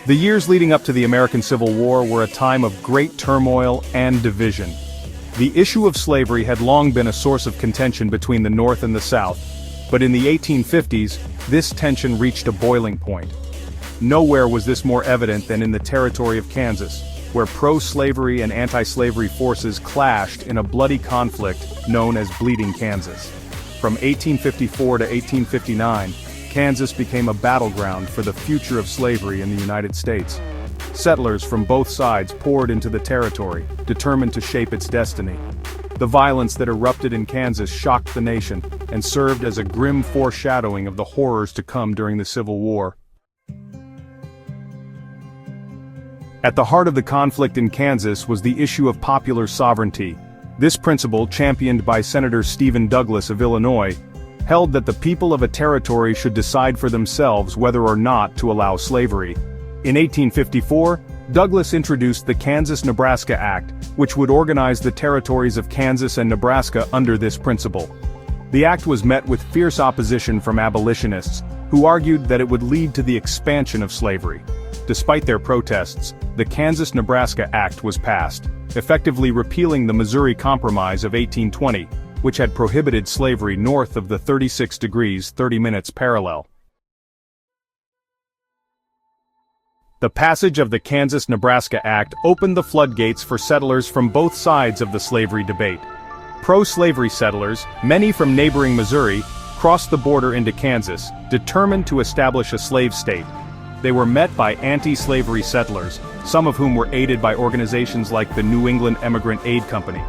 The years leading up to the American Civil War were a time of great turmoil and division. The issue of slavery had long been a source of contention between the North and the South, but in the 1850s, this tension reached a boiling point. Nowhere was this more evident than in the territory of Kansas, where pro-slavery and anti-slavery forces clashed in a bloody conflict known as Bleeding Kansas. From 1854 to 1859, Kansas became a battleground for the future of slavery in the United States. Settlers from both sides poured into the territory, determined to shape its destiny. The violence that erupted in Kansas shocked the nation, and served as a grim foreshadowing of the horrors to come during the Civil War. At the heart of the conflict in Kansas was the issue of popular sovereignty. This principle, championed by Senator Stephen Douglas of Illinois, held that the people of a territory should decide for themselves whether or not to allow slavery. In 1854, Douglas introduced the Kansas-Nebraska Act, which would organize the territories of Kansas and Nebraska under this principle. The act was met with fierce opposition from abolitionists, who argued that it would lead to the expansion of slavery. Despite their protests, the Kansas-Nebraska Act was passed, effectively repealing the Missouri Compromise of 1820, which had prohibited slavery north of the 36 degrees 30 minutes parallel. The passage of the Kansas-Nebraska Act opened the floodgates for settlers from both sides of the slavery debate. Pro-slavery settlers, many from neighboring Missouri, crossed the border into Kansas, determined to establish a slave state. They were met by anti-slavery settlers, some of whom were aided by organizations like the New England Emigrant Aid Company.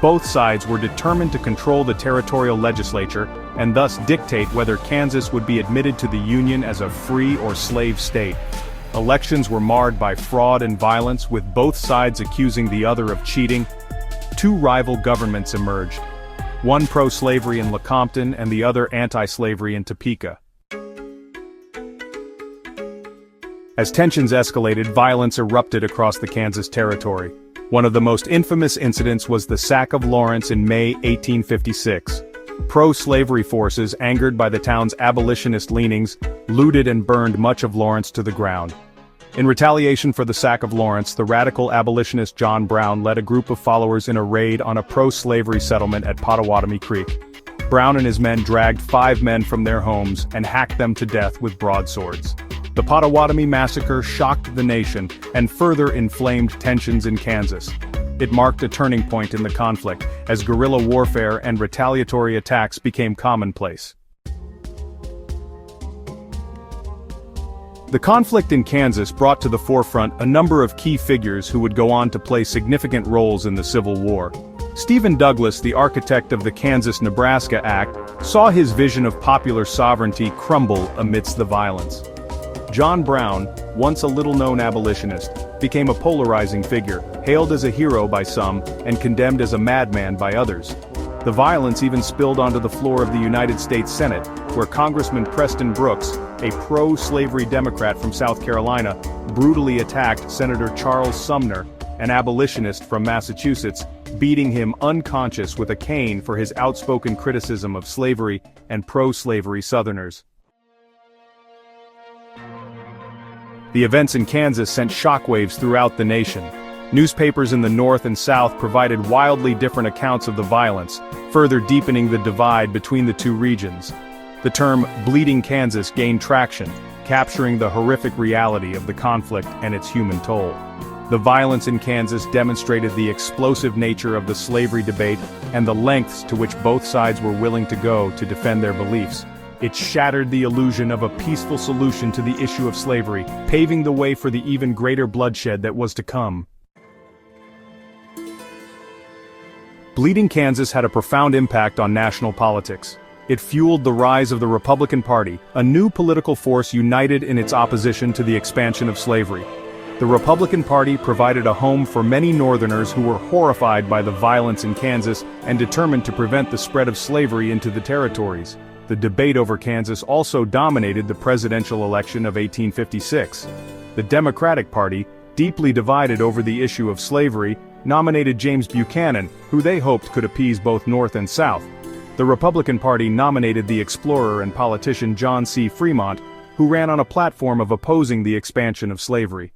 Both sides were determined to control the territorial legislature, and thus dictate whether Kansas would be admitted to the Union as a free or slave state. Elections were marred by fraud and violence, with both sides accusing the other of cheating. Two rival governments emerged, one pro-slavery in Lecompton and the other anti-slavery in Topeka. As tensions escalated, violence erupted across the Kansas territory. One of the most infamous incidents was the sack of Lawrence in May 1856. Pro-slavery forces, angered by the town's abolitionist leanings, looted and burned much of Lawrence to the ground. In retaliation for the sack of Lawrence, the radical abolitionist John Brown led a group of followers in a raid on a pro-slavery settlement at Pottawatomie Creek. Brown and his men dragged 5 men from their homes and hacked them to death with broadswords. The Pottawatomie massacre shocked the nation and further inflamed tensions in Kansas. It marked a turning point in the conflict, as guerrilla warfare and retaliatory attacks became commonplace. The conflict in Kansas brought to the forefront a number of key figures who would go on to play significant roles in the Civil War. Stephen Douglas, the architect of the Kansas-Nebraska Act, saw his vision of popular sovereignty crumble amidst the violence. John Brown, once a little-known abolitionist, became a polarizing figure, hailed as a hero by some, and condemned as a madman by others. The violence even spilled onto the floor of the United States Senate, where Congressman Preston Brooks, a pro-slavery Democrat from South Carolina, brutally attacked Senator Charles Sumner, an abolitionist from Massachusetts, beating him unconscious with a cane for his outspoken criticism of slavery and pro-slavery Southerners. The events in Kansas sent shockwaves throughout the nation. Newspapers in the North and South provided wildly different accounts of the violence, further deepening the divide between the two regions. The term "Bleeding Kansas" gained traction, capturing the horrific reality of the conflict and its human toll. The violence in Kansas demonstrated the explosive nature of the slavery debate and the lengths to which both sides were willing to go to defend their beliefs. It shattered the illusion of a peaceful solution to the issue of slavery, paving the way for the even greater bloodshed that was to come. Bleeding Kansas had a profound impact on national politics. It fueled the rise of the Republican Party, a new political force united in its opposition to the expansion of slavery. The Republican Party provided a home for many Northerners who were horrified by the violence in Kansas and determined to prevent the spread of slavery into the territories. The debate over Kansas also dominated the presidential election of 1856. The Democratic Party, deeply divided over the issue of slavery, nominated James Buchanan, who they hoped could appease both North and South. The Republican Party nominated the explorer and politician John C. Fremont, who ran on a platform of opposing the expansion of slavery.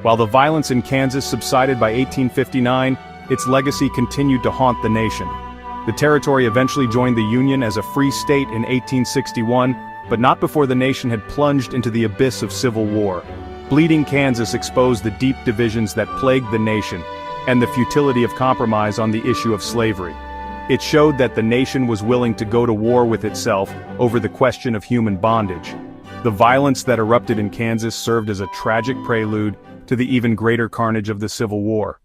While the violence in Kansas subsided by 1859, its legacy continued to haunt the nation. The territory eventually joined the Union as a free state in 1861, but not before the nation had plunged into the abyss of civil war. Bleeding Kansas exposed the deep divisions that plagued the nation, and the futility of compromise on the issue of slavery. It showed that the nation was willing to go to war with itself over the question of human bondage. The violence that erupted in Kansas served as a tragic prelude to the even greater carnage of the Civil War.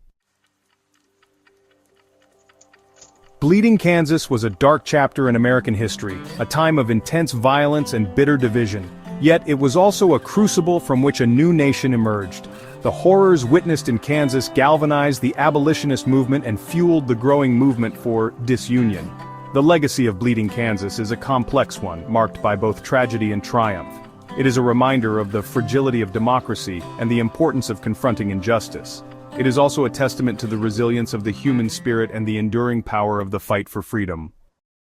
Bleeding Kansas was a dark chapter in American history, a time of intense violence and bitter division. Yet it was also a crucible from which a new nation emerged. The horrors witnessed in Kansas galvanized the abolitionist movement and fueled the growing movement for disunion. The legacy of Bleeding Kansas is a complex one, marked by both tragedy and triumph. It is a reminder of the fragility of democracy and the importance of confronting injustice. It is also a testament to the resilience of the human spirit and the enduring power of the fight for freedom.